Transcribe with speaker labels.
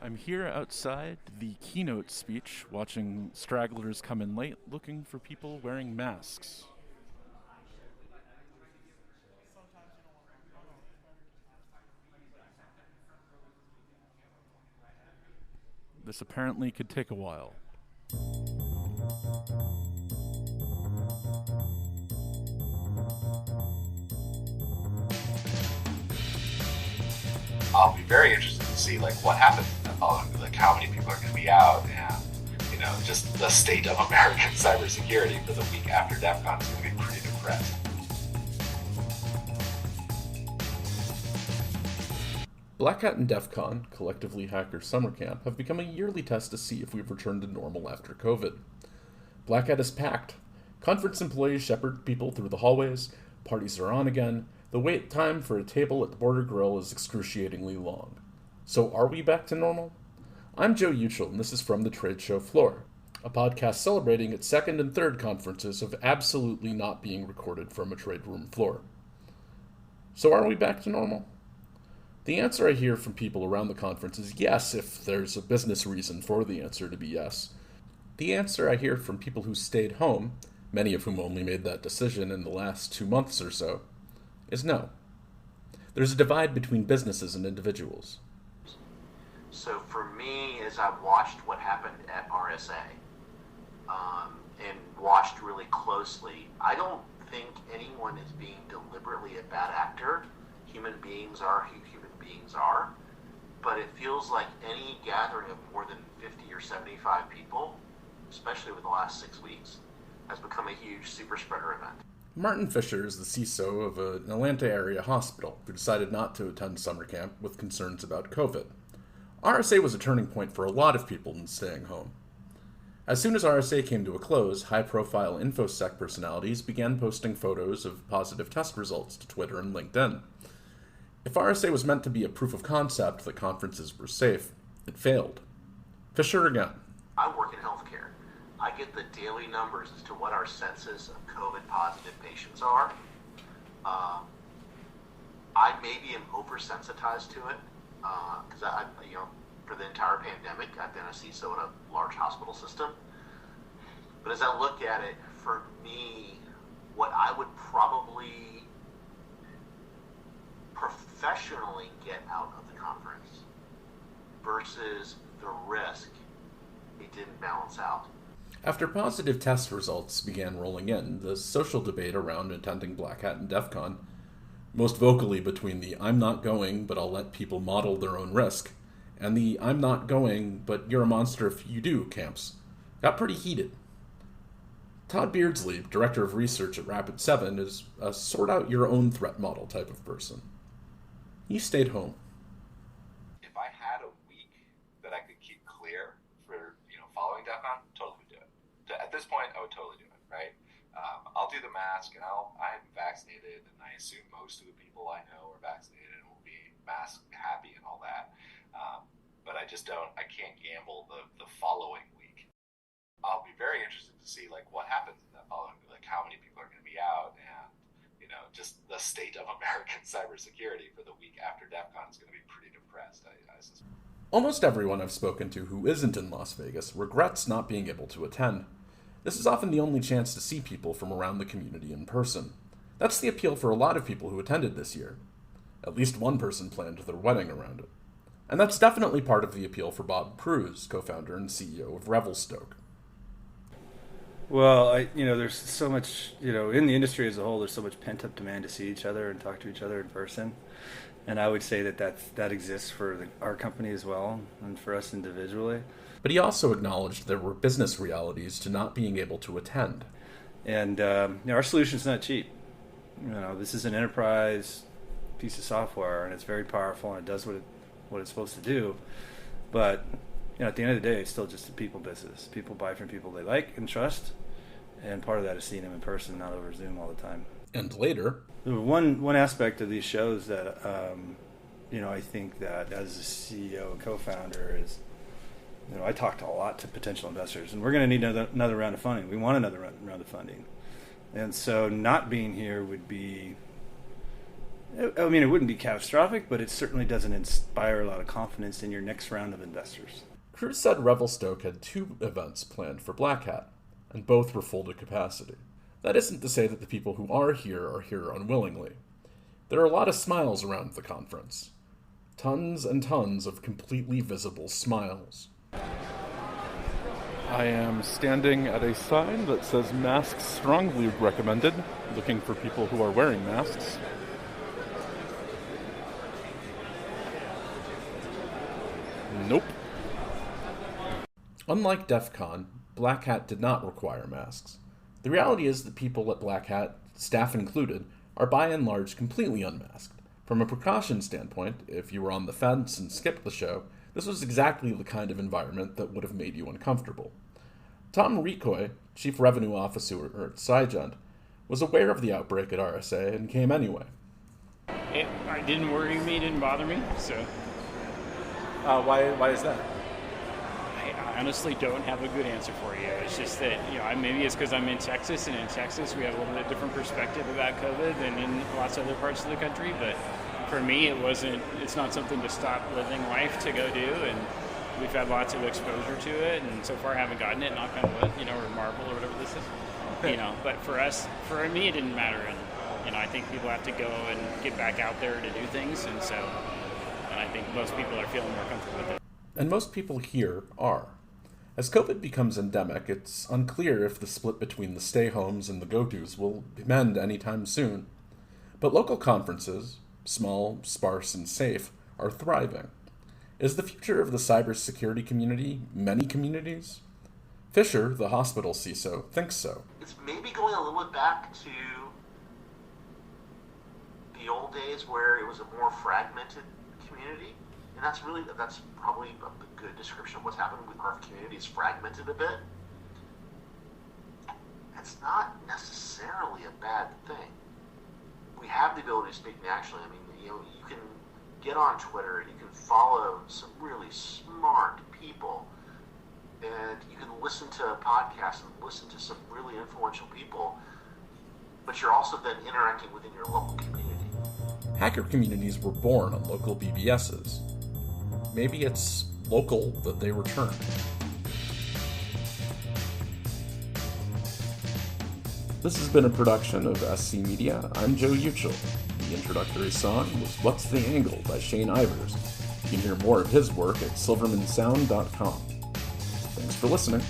Speaker 1: I'm here outside the keynote speech, watching stragglers come in late, looking for people wearing masks. This apparently could take a while.
Speaker 2: I'll be very interested to see what happens in the following, how many people are going to be out, and just the state of American cybersecurity for the week after DEF CON is going to be pretty depressed.
Speaker 1: Black Hat and DEF CON, collectively Hacker Summer Camp, have become a yearly test to see if we've returned to normal after COVID. Black Hat is packed. Conference employees shepherd people through the hallways, parties are on again, the wait time for a table at the Border Grill is excruciatingly long. So are we back to normal? I'm Joe Uchel, and this is From the Trade Show Floor, a podcast celebrating its second and third conferences of absolutely not being recorded from a trade room floor. So are we back to normal? The answer I hear from people around the conference is yes, if there's a business reason for the answer to be yes. The answer I hear from people who stayed home, many of whom only made that decision in the last 2 months or so, is no. There's a divide between businesses and individuals.
Speaker 3: So for me, as I've watched what happened at RSA, and watched really closely, I don't think anyone is being deliberately a bad actor. Human beings are who human beings are, but it feels like any gathering of more than 50 or 75 people, especially over the last 6 weeks, has become a huge super spreader event.
Speaker 1: Martin Fisher is the CISO of an Atlanta area hospital who decided not to attend summer camp with concerns about COVID. RSA was a turning point for a lot of people in staying home. As soon as RSA came to a close, high-profile InfoSec personalities began posting photos of positive test results to Twitter and LinkedIn. If RSA was meant to be a proof of concept that conferences were safe, it failed. Fisher again.
Speaker 3: I work in healthcare. I get the daily numbers as to what our census of COVID-positive patients are. I maybe am oversensitized to it because for the entire pandemic, I've been a CISO in a large hospital system. But as I look at it, for me, what I would probably professionally get out of the conference versus the risk, it didn't balance out.
Speaker 1: After positive test results began rolling in, the social debate around attending Black Hat and DEF CON, most vocally between the I'm not going, but I'll let people model their own risk, and the I'm not going, but you're a monster if you do camps, got pretty heated. Todd Beardsley, Director of Research at Rapid7, is a sort-out-your-own-threat model type of person. He stayed home.
Speaker 2: If I had a week that I could keep clear for following DEF CON, totally do it. At this point, I would totally do it, right? I'll do the mask, and I'm vaccinated, and I assume most of the people I know are vaccinated and will be mask happy and all that. But I can't gamble the following week. I'll be very interested to see what happens in that following week, how many people are going to be out, and just the state of American cybersecurity for the week after DEF CON is going to be pretty depressed, I suspect.
Speaker 1: Almost everyone I've spoken to who isn't in Las Vegas regrets not being able to attend. This is often the only chance to see people from around the community in person. That's the appeal for a lot of people who attended this year. At least one person planned their wedding around it. And that's definitely part of the appeal for Bob Pruse, co-founder and CEO of Revelstoke.
Speaker 4: Well, there's so much, in the industry as a whole, there's so much pent-up demand to see each other and talk to each other in person. And I would say that exists for our company as well, and for us individually.
Speaker 1: But he also acknowledged there were business realities to not being able to attend.
Speaker 4: And our solution's not cheap. This is an enterprise piece of software, and it's very powerful, and it does what it's supposed to do. But at the end of the day, it's still just a people business. People buy from people they like and trust, and part of that is seeing them in person, not over Zoom all the time.
Speaker 1: And later,
Speaker 4: one aspect of these shows that I think that as a CEO and co-founder is, I talk a lot to potential investors, and we're going to need another round of funding. We want another round of funding, and so not being here would be I mean, it wouldn't be catastrophic, but it certainly doesn't inspire a lot of confidence in your next round of investors.
Speaker 1: Cruz said Revelstoke had 2 events planned for Black Hat, and both were full to capacity. That isn't to say that the people who are here unwillingly. There are a lot of smiles around the conference. Tons and tons of completely visible smiles. I am standing at a sign that says masks strongly recommended, looking for people who are wearing masks. Nope. Unlike DEF CON, Black Hat did not require masks. The reality is that people at Black Hat, staff included, are by and large completely unmasked. From a precaution standpoint, if you were on the fence and skipped the show, this was exactly the kind of environment that would have made you uncomfortable. Tom Ricoy, Chief Revenue Officer at Cygent, was aware of the outbreak at RSA and came anyway.
Speaker 5: It didn't worry me, didn't bother me, so...
Speaker 1: Why is that?
Speaker 5: I honestly don't have a good answer for you. It's just that, maybe it's because I'm in Texas, and in Texas we have a little bit different perspective about COVID than in lots of other parts of the country, but for me it's not something to stop living life to go do, and we've had lots of exposure to it, and so far I haven't gotten it, knock on wood, or marble or whatever this is. But for me it didn't matter, and I think people have to go and get back out there to do things, and I think most people are feeling more comfortable with it.
Speaker 1: And most people here are. As COVID becomes endemic, it's unclear if the split between the stay-homes and the go-tos will mend anytime soon. But local conferences, small, sparse, and safe, are thriving. Is the future of the cybersecurity community many communities? Fisher, the hospital CISO, thinks so.
Speaker 3: It's maybe going a little bit back to the old days where it was a more fragmented community, and that's probably a good description of what's happened with our community. Is fragmented a bit. It's not necessarily a bad thing. We have the ability to speak naturally. I mean, you can get on Twitter and you can follow some really smart people, and you can listen to podcasts and listen to some really influential people, but you're also then interacting within your local community.
Speaker 1: Hacker communities were born on local BBSs. Maybe it's local that they return. This has been a production of SC Media. I'm Joe Uchel. The introductory song was What's the Angle by Shane Ivers. You can hear more of his work at silvermansound.com. Thanks for listening.